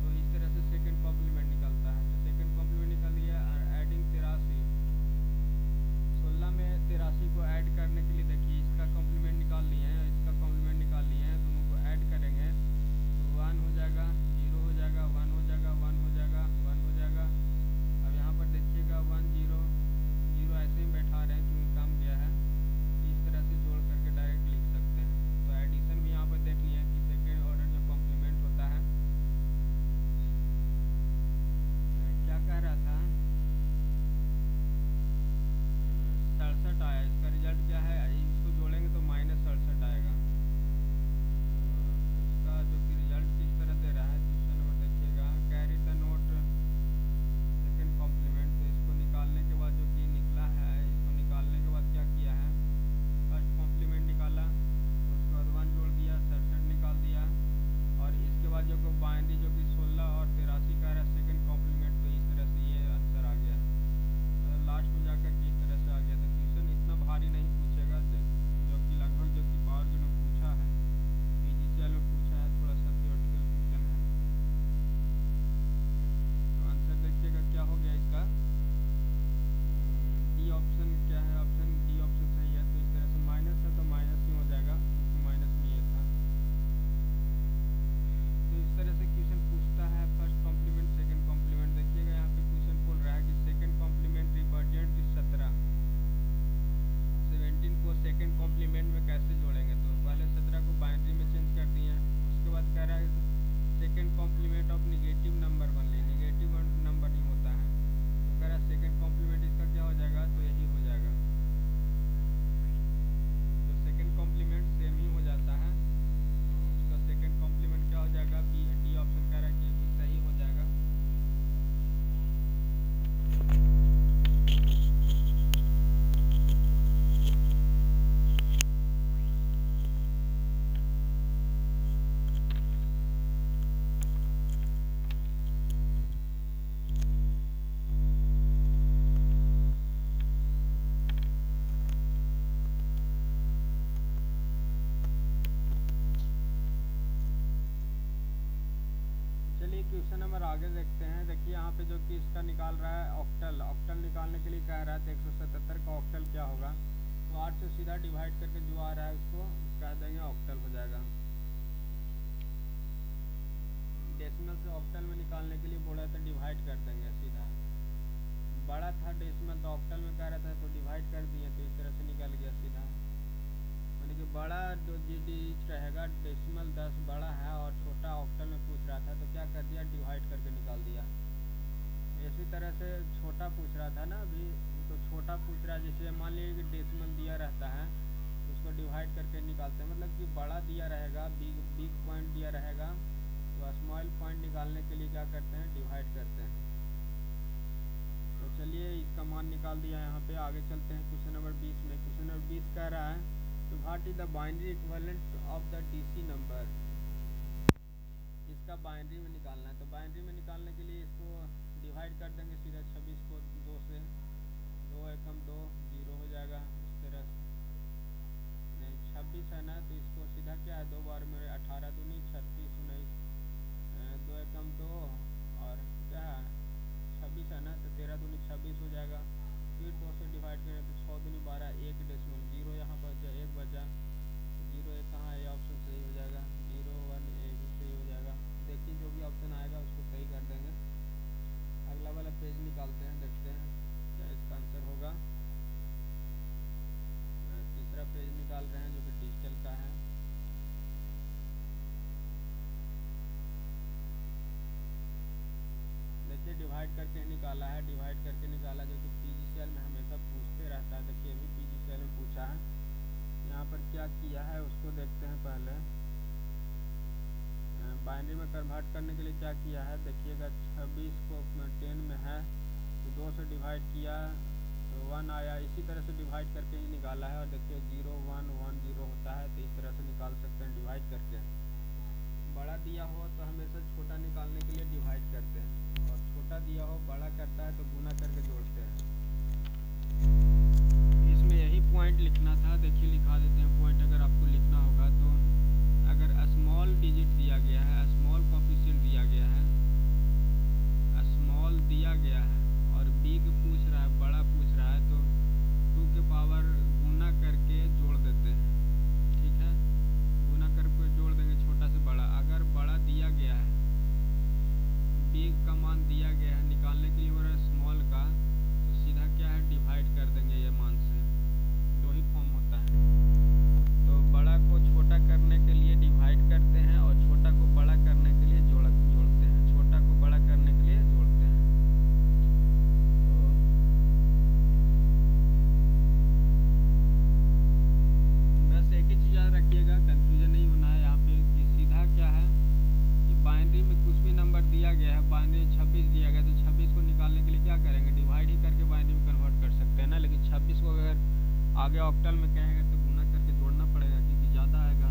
तो इस तरह से सेकंड कॉम्प्लीमेंट निकलता है। तो सेकंड कॉम्प्लीमेंट निकाल लिया। एडिंग 83, 16 में 83 को ऐड करने के लिए देखिए इसका कॉम्प्लीमेंट निकाल लिए हैं, इसका कॉम्प्लीमेंट निकाल लिए हैं, दोनों को ऐड करेंगे तो 1 हो जाएगा, 0 हो जाएगा, 1 हो जाएगा, 1 हो जाएगा, 1 हो जाएगा। अब यहाँ पर देखिएगा 1 0 0 ऐसे ही बैठा रहे हैं क्योंकि कम गया है, इस तरह से जोड़ करके डायरेक्ट लिख सकते हैं। तो एडिशन भी यहाँ पर देख लिए कि सेकेंड ऑर्डर जो कॉम्प्लीमेंट होता है क्या कह रहा था, 67 आया। इसका रिजल्ट क्या है, इसको जोड़ेंगे तो -67 आएगा। इसका जो कि रिजल्ट किस तरह दे रहा है, क्वेश्चन नंबर देखिएगा, carry the not second complement. तो इसको निकालने के बाद जो कि निकला है, इसको निकालने के बाद क्या किया है, फर्स्ट कॉम्प्लीमेंट निकाला, उसके बाद 1 जोड़ दिया, 67 निकाल दिया, और इसके बाद जो कि बाइनरी जो कि 16 और 83 का है सेकंड कॉम्प्लीमेंट। तो इस तरह से ये आंसर आ गया, लास्ट में जाकर के इस तरह से आ गया। तो क्वेश्चन इतना भारी नहीं पूछेगा, जो कि लगभग जो कि पावर जो ने पूछा है, पीजीसीएल में पूछा है, थोड़ा सा थियोरेटिकल क्वेश्चन है। तो आंसर देखिएगा क्या हो गया इसका, डी ऑप्शन क्या है, ऑप्शन डी ऑप्शन सही है। तो इस तरह से माइनस है तो माइनस ही हो जाएगा, क्योंकि माइनस में ये था। तो इस तरह से क्वेश्चन पूछता है फर्स्ट कॉम्प्लीमेंट सेकंड कॉम्प्लीमेंट। देखिएगा यहाँ पे क्वेश्चन बोल रहा है कि सेकंड कॉम्प्लीमेंट रिप्रेजेंट 17 को सेकंड कॉम्प्लीमेंट में कैसे जोड़ेंगे। तो पहले 17 को बाइनरी में चेंज कर दिए हैं, उसके बाद कह रहा है second complement of negative number बन ली, निगेटिव नंबर नहीं होता है। तो कह रहा है सेकंड कॉम्प्लीमेंट इसका क्या हो जाएगा, तो यही हो जाएगा। तो सेकंड कॉम्प्लीमेंट सेम ही हो जाता है, तो उसका सेकंड कॉम्प्लीमेंट क्या हो जाएगा, बी डी ऑप्शन कह रहा है कि भी सही हो जाएगा। क्वेश्चन नंबर आगे देखते हैं। देखिए यहाँ पे जो कि इसका निकाल रहा है ऑक्टल, ऑक्टल निकालने के लिए कह रहा है तो 177 का ऑक्टल क्या होगा, तो 8 से सीधा डिवाइड करके जो आ रहा है उसको कह देंगे ऑक्टल हो जाएगा। डेसिमल से ऑक्टल में निकालने के लिए बोला तो डिवाइड कर देंगे सीधा, बड़ा था डेसिमल तो ऑक्टल में कह रहा था तो डिवाइड कर दिए, तो इस तरह से निकल गया सीधा। यानी कि बड़ा जो डिजिट रहेगा डेसिमल 10 बड़ा है और छोटा ऑक्टल में पूछ रहा था, तो क्या कर दिया डिवाइड करके निकाल दिया। इसी तरह से छोटा पूछ रहा था ना अभी, तो छोटा पूछ रहा है, जैसे मान लीजिए कि डेसिमल दिया रहता है तो उसको डिवाइड करके निकालते हैं, मतलब कि बड़ा दिया रहेगा, बिग पॉइंट दिया रहेगा तो स्मॉल पॉइंट निकालने के लिए क्या करते हैं, डिवाइड करते हैं। तो चलिए इसका मान निकाल दिया। यहाँ पे आगे चलते हैं क्वेश्चन नंबर 20 में। क्वेश्चन नंबर 20 कह रहा है तो what is the binary equivalent of the DC number. इसका बाइनरी में निकालना है। तो बाइनरी में निकालने के लिए इसको डिवाइड कर देंगे सीधा 26 को 2 से, 2 एकम 2 जीरो हो जाएगा। इस तरह से नहीं 26 है ना, तो इसको सीधा क्या है 2 बार में 18 दूनी 36 19 2 एकम 2 और क्या है 26 है ना, तो 13 दूनी 26 हो जाएगा। फिर 2 से डिवाइड करें तो 6 दूनी 12, 1 डेसिमल जीरो यहाँ बचा, 1 बचा, जीरो एक कहाँ है, ये ऑप्शन सही हो जाएगा। 0 1 1 भी सही हो जाएगा। देखिए जो भी ऑप्शन आएगा उसको सही कर देंगे। अगला वाला पेज निकालते हैं, देखते हैं क्या इसका आंसर होगा। तीसरा पेज निकाल रहे हैं जो कि डिजिटल का है। देखिए डिवाइड करके निकाला है, डिवाइड करके निकाला जो कि पीजीसीएल में हमेशा पूछते रहता है। देखिए अभी पीजीसीएल में पूछा है। यहाँ पर क्या किया है उसको देखते हैं पहले। बाइनरी में कन्वर्ट करने के लिए क्या किया है देखिएगा, 26 को 10 में है तो 2 से डिवाइड किया तो 1 आया, इसी तरह से डिवाइड करके ही निकाला है। और देखिए 0 1 1 0 होता है, तो इस तरह से निकाल सकते हैं डिवाइड करके। बड़ा दिया हो तो हमेशा छोटा निकालने के लिए डिवाइड करते हैं, और छोटा दिया हो बड़ा करता है तो गुना करके जोड़ते हैं। इसमें यही पॉइंट लिखना था। देखिए लिखा देते हैं पॉइंट, अगर आपको लिखना होगा तो अगर स्मॉल डिजिट दिया गया है, स्मॉल कोफिशिएंट दिया गया है, स्मॉल दिया गया है और बिग पूछ रहा है, बड़ा पूछ रहा है, तो 2 के पावर गुना करके जोड़ देते हैं। ठीक है, गुना करके जोड़ देंगे छोटा से बड़ा। अगर बड़ा दिया गया है, बिग का मान दिया गया है, निकालने के लिए बोला स्मॉल का, तो सीधा क्या है डिवाइड कर देंगे ये मान से। 2 ही फॉर्म होता है। तो बड़ा को छोटा करने के लिए डिवाइड करते हैं और छोटा को बड़ा करने के लिए जोड़ते हैं, छोटा को बड़ा करने के लिए जोड़ते हैं। तो बस एक ही चीज़ याद रखिएगा, कंफ्यूजन नहीं होना है यहाँ पे कि सीधा क्या है कि बाइनरी में कुछ भी नंबर दिया गया है, बाइनरी 26 दिया गया तो 26 को निकालने के लिए क्या करेंगे, डिवाइड ही करके बाइनरी में कन्वर्ट कर सकते हैं ना। लेकिन 26 को अगर आगे ऑक्टल में कहेंगे तो गुना करके जोड़ना पड़ेगा क्योंकि ज़्यादा आएगा।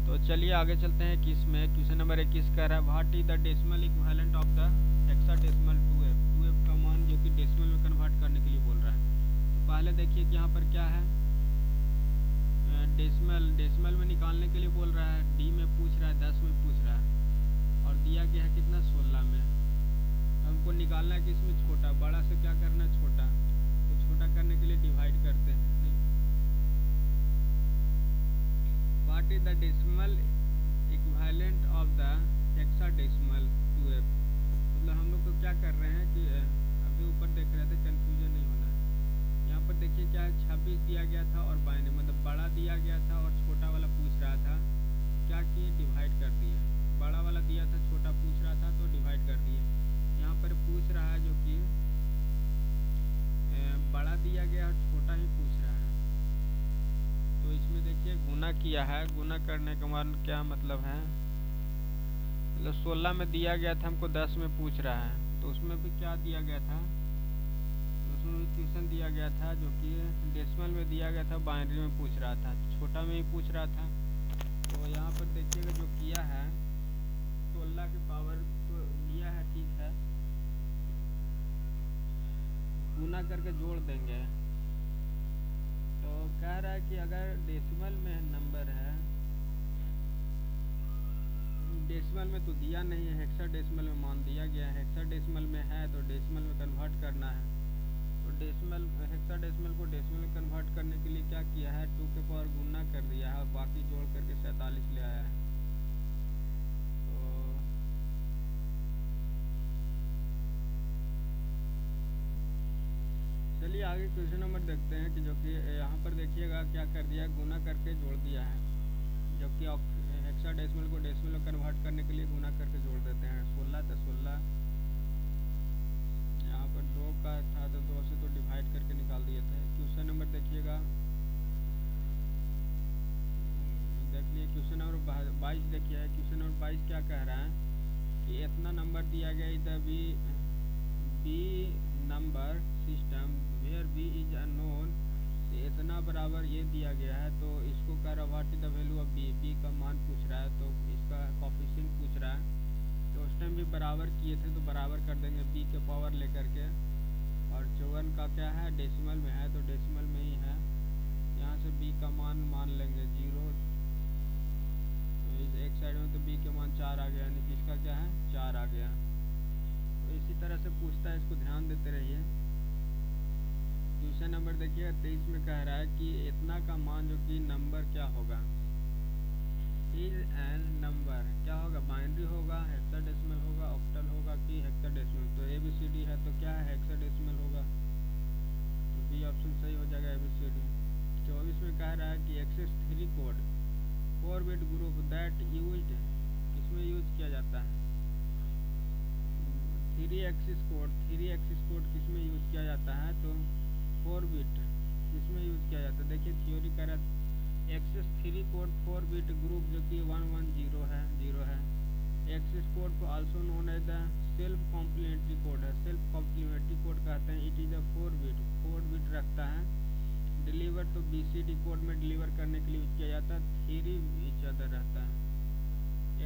तो चलिए आगे चलते हैं। किस में क्वेश्चन नंबर 21 कह रहा है what is the decimal equivalent of the hexadecimal 2f। 2f का मान जो कि डेसिमल में कन्वर्ट करने के लिए बोल रहा है। तो पहले देखिए कि यहाँ पर क्या है, डेसिमल में निकालने के लिए बोल रहा है, डी में पूछ रहा है, 10 में पूछ रहा है और दिया गया है कितना 16 में। तो हमको निकालना है कि इसमें छोटा, बड़ा से क्या करना है छोटा, तो छोटा करने के लिए डिवाइड करते हैं। What is the decimal equivalent of the hexadecimal 2f। मतलब हम लोग तो क्या कर रहे हैं कि अभी ऊपर देख रहे थे, कंफ्यूजन नहीं होना है। यहाँ पर देखिए क्या है 26 दिया गया था और बाइनरी मतलब बड़ा दिया गया था और छोटा वाला पूछ रहा था, क्या किए डिवाइड कर दिए। बड़ा वाला दिया था, छोटा पूछ रहा था तो डिवाइड कर दिए। यहाँ पर पूछ रहा है जो कि बड़ा दिया गया और छोटा ही पूछ रहा है, तो इसमें देखिए गुना किया है। गुना करने का मान क्या मतलब है, मतलब 16 में दिया गया था, हमको 10 में पूछ रहा है, तो उसमें भी क्या दिया गया था, उसमें भी क्वेश्चन दिया गया था जो कि डेसिमल में दिया गया था, बाइनरी में पूछ रहा था, छोटा में ही पूछ रहा था। तो यहाँ पर देखिएगा जो किया है 16 के पावर तो लिया है, ठीक है, गुना करके जोड़ देंगे। तो कह रहा है कि अगर डेसिमल में नंबर है, डेसिमल में तो दिया नहीं है, हेक्साडेसिमल में मान दिया गया है, हेक्साडेसिमल में है तो डेसिमल में कन्वर्ट करना है। तो डेसिमल हेक्साडेसिमल को डेसिमल में कन्वर्ट करने के लिए क्या किया है, 2 के पावर गुना कर दिया है और बाकी जोड़ करके 47 ले आया है। चलिए आगे क्वेश्चन नंबर देखते हैं कि जो कि यहाँ पर देखिएगा क्या कर दिया है, गुना करके जोड़ दिया है, जबकि हेक्साडेसिमल को डेसिमल में कन्वर्ट करने के लिए गुना करके जोड़ देते हैं। 16 तो 16, यहाँ पर 2 का था तो 2 से तो डिवाइड करके निकाल दिए थे। क्वेश्चन नंबर देखिएगा, देख लिए क्वेश्चन नंबर 22 देखिए। क्वेश्चन नंबर 22 क्या कह रहा है कि इतना नंबर दिया गया इधर B number system where B is unknown, इतना बराबर ये दिया गया है। तो इसको कह रहा what is the value of B का मान पूछ रहा है, तो इसका कोफिशिएंट पूछ रहा है। तो उस टाइम भी बराबर किए थे तो बराबर कर देंगे बी के पावर लेकर के, और 54 का क्या है डेसिमल में है तो डेसिमल में ही है। यहाँ से बी का मान लेंगे 0, इस एक साइड में तो बी के मान 4 आ गया, यानी कि इसका क्या है 4 आ गया। तो इसी तरह से पूछता है, इसको ध्यान देते रहिए। क्वेश्चन नंबर देखिएगा 23 में कह रहा है कि इतना का मान जो कि नंबर क्या होगा, इज एन नंबर क्या होगा, बाइनरी होगा, हेक्साडेसिमल होगा, ऑक्टल होगा कि हेक्साडेसिमल। तो ABCD है तो क्या है हेक्साडेसिमल होगा, तो बी ऑप्शन सही हो जाएगा ABCD। 24 में कह रहा है कि excess 3 code 4 bit group that used, किसमें यूज किया जाता है 3 एक्सिस कोड किसमें यूज किया जाता है, तो 4 बिट किसमें यूज किया जाता है। देखिए थ्योरी कह रहा है एक्सेस 3 कोड 4 बिट ग्रुप जो कि 110 है 0 है। एक्सेस कोड को also known as the self complementary code है, सेल्फ कॉम्प्लीमेंट्री कोड कहते हैं। इट इज़ अ 4 बिट रखता है। डिलीवर तो BCD कोड में डिलीवर करने के लिए यूज किया जाता है। 3 ईच अदर रहता है।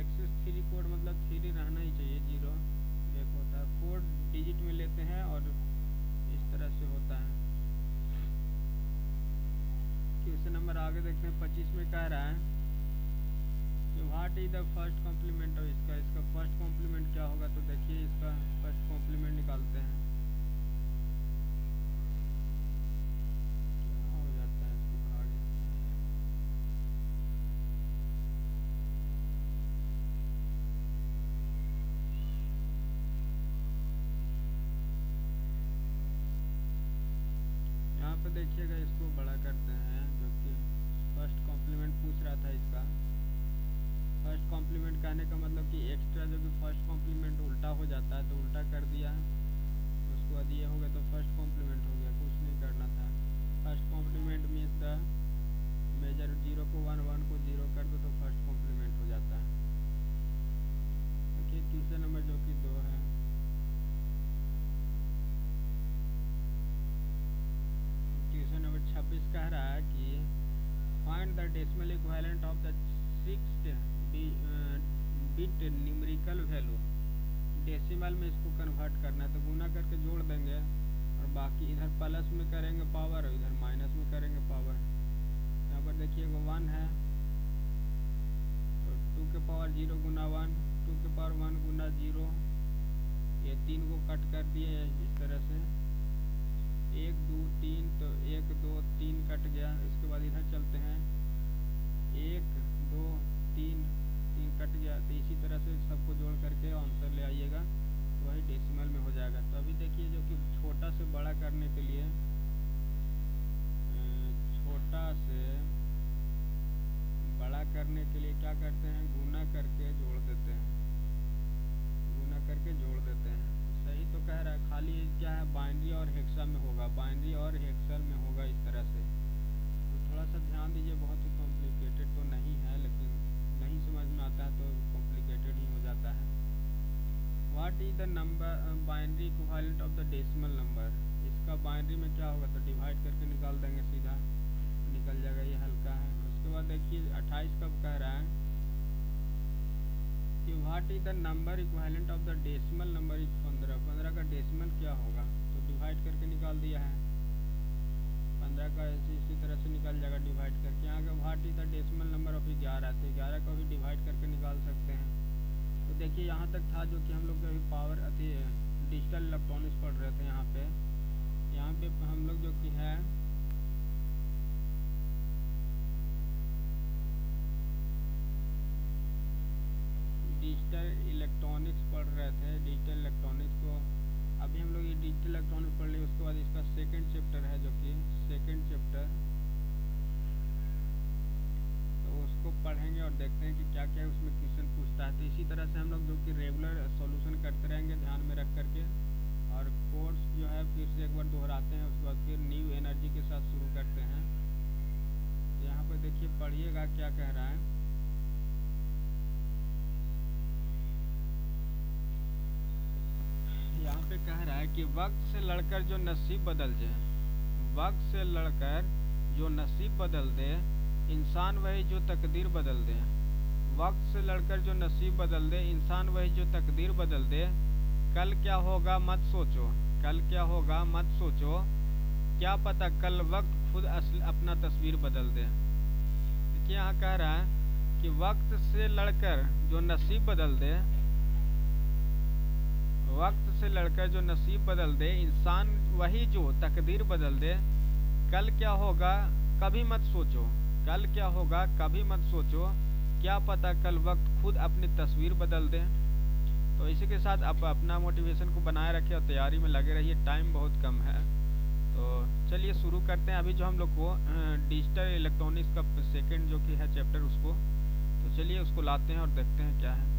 एक्सेस 3 कोड मतलब 3 रहना ही चाहिए, 0 एक होता है। 4 डिजिट में लेते हैं और इस तरह से होता है। क्वेश्चन नंबर आगे देखते हैं 25 में कह रहा है कि what is the first complement of इसका फर्स्ट कॉम्प्लीमेंट क्या होगा। तो देखिए इसका फर्स्ट कॉम्प्लीमेंट निकालते हैं, क्या हो जाता है इसको आगे। यहाँ पे देखिएगा इसको बड़ा करते हैं, जो कि फर्स्ट कॉम्प्लीमेंट पूछ रहा था। इसका फर्स्ट कॉम्प्लीमेंट कहने का मतलब कि एक्स्ट्रा जो कि फर्स्ट कॉम्प्लीमेंट उल्टा हो जाता है तो उल्टा कर दिया, उसके बाद ये हो गया तो फर्स्ट कॉम्प्लीमेंट हो गया, कुछ नहीं करना था। First complement means the major 0 को 1 1 को 0 कर दो तो फर्स्ट कॉम्प्लीमेंट हो जाता है। देखिए क्वेश्चन नंबर जो कि 2 है, क्वेश्चन नंबर 26 कह रहा है कि find the decimal equivalent of the 6th bit numerical value. Decimal में इसको कन्वर्ट करना है तो गुना करके जोड़ देंगे, और बाकी इधर प्लस में करेंगे पावर और इधर माइनस में करेंगे पावर। यहाँ पर देखिएगा 1 है तो 2 के पावर 0 गुना 1, 2 के पावर 1 गुना 0, ये 3 को कट कर दिए इस तरह से, 1 2 3 तो 1 2 3 कट गया। इसके बाद इधर चलते हैं 1 2 3 कट गया। तो इसी तरह से सबको जोड़ करके आंसर ले आइएगा, तो वही डेसिमल में हो जाएगा। तो अभी देखिए जो कि छोटा से बड़ा करने के लिए छोटा से बड़ा करने के लिए क्या करते हैं, गुना करके जोड़ देते हैं, गुना करके जोड़ देते हैं। सही तो कह रहा है, खाली क्या है बाइनरी और हेक्सा में होगा, बाइनरी और हेक्सल में होगा इस तरह से। तो थोड़ा सा ध्यान दीजिए, बहुत ही कॉम्प्लिकेटेड तो नहीं है, लेकिन नहीं समझ में आता है तो कॉम्प्लिकेटेड ही हो जाता है। What is the number binary equivalent of the decimal number, इसका बाइनरी में क्या होगा तो डिवाइड करके निकाल देंगे, सीधा निकल जाएगा, ये हल्का है। उसके बाद देखिए 28 कब कह रहा है कि what is the number equivalent of the decimal number is 15, 15 का डेसिमल क्या होगा तो डिवाइड करके निकाल दिया है। 15 का इसी तरह से निकल जाएगा डिवाइड करके। यहाँ का what is the decimal number of 11, तो 11 का भी डिवाइड करके निकाल सकते हैं। तो देखिए यहाँ तक था जो कि हम लोग अभी पावर अति डिजिटल इलेक्ट्रॉनिक्स पढ़ रहे थे। यहाँ पे हम लोग जो कि है डिजिटल इलेक्ट्रॉनिक्स पढ़ रहे थे, डिजिटल इलेक्ट्रॉनिक्स। तो अभी हम लोग ये डिजिटल इलेक्ट्रॉनिक्स पढ़ लिए, उसके बाद इसका सेकंड चैप्टर है जो कि सेकंड चैप्टर, तो उसको पढ़ेंगे और देखते हैं कि क्या क्या उसमें क्वेश्चन पूछता है। तो इसी तरह से हम लोग जो कि रेगुलर सॉल्यूशन करते रहेंगे ध्यान में रख करके, और कोर्स जो है फिर से एक बार दोहराते हैं, उसके बाद फिर न्यू एनर्जी के साथ शुरू करते हैं। तो यहाँ पे देखिए, पढ़िएगा क्या कह रहा है। यहाँ पे कह रहा है कि वक्त से लड़कर जो नसीब बदल जाए, वक्त से लड़कर जो नसीब बदल दे, इंसान वही जो तकदीर बदल दे। वक्त से लड़कर जो नसीब बदल दे, इंसान वही जो तकदीर बदल दे। कल क्या होगा मत सोचो, कल क्या होगा मत सोचो, क्या पता कल वक्त खुद अपना तस्वीर बदल दे। देखिए यहाँ कह रहा है कि वक्त से लड़कर जो नसीब बदल दे, वक्त से लड़कर जो नसीब बदल दे, इंसान वही जो तकदीर बदल दे। कल क्या होगा कभी मत सोचो, कल क्या होगा कभी मत सोचो, क्या पता कल वक्त खुद अपनी तस्वीर बदल दे। तो इसी के साथ आप अपना मोटिवेशन को बनाए रखें और तैयारी में लगे रहिए, टाइम बहुत कम है। तो चलिए शुरू करते हैं। अभी जो हम लोग को डिजिटल इलेक्ट्रॉनिक्स का सेकंड जो कि है चैप्टर, उसको तो चलिए उसको लाते हैं और देखते हैं क्या है।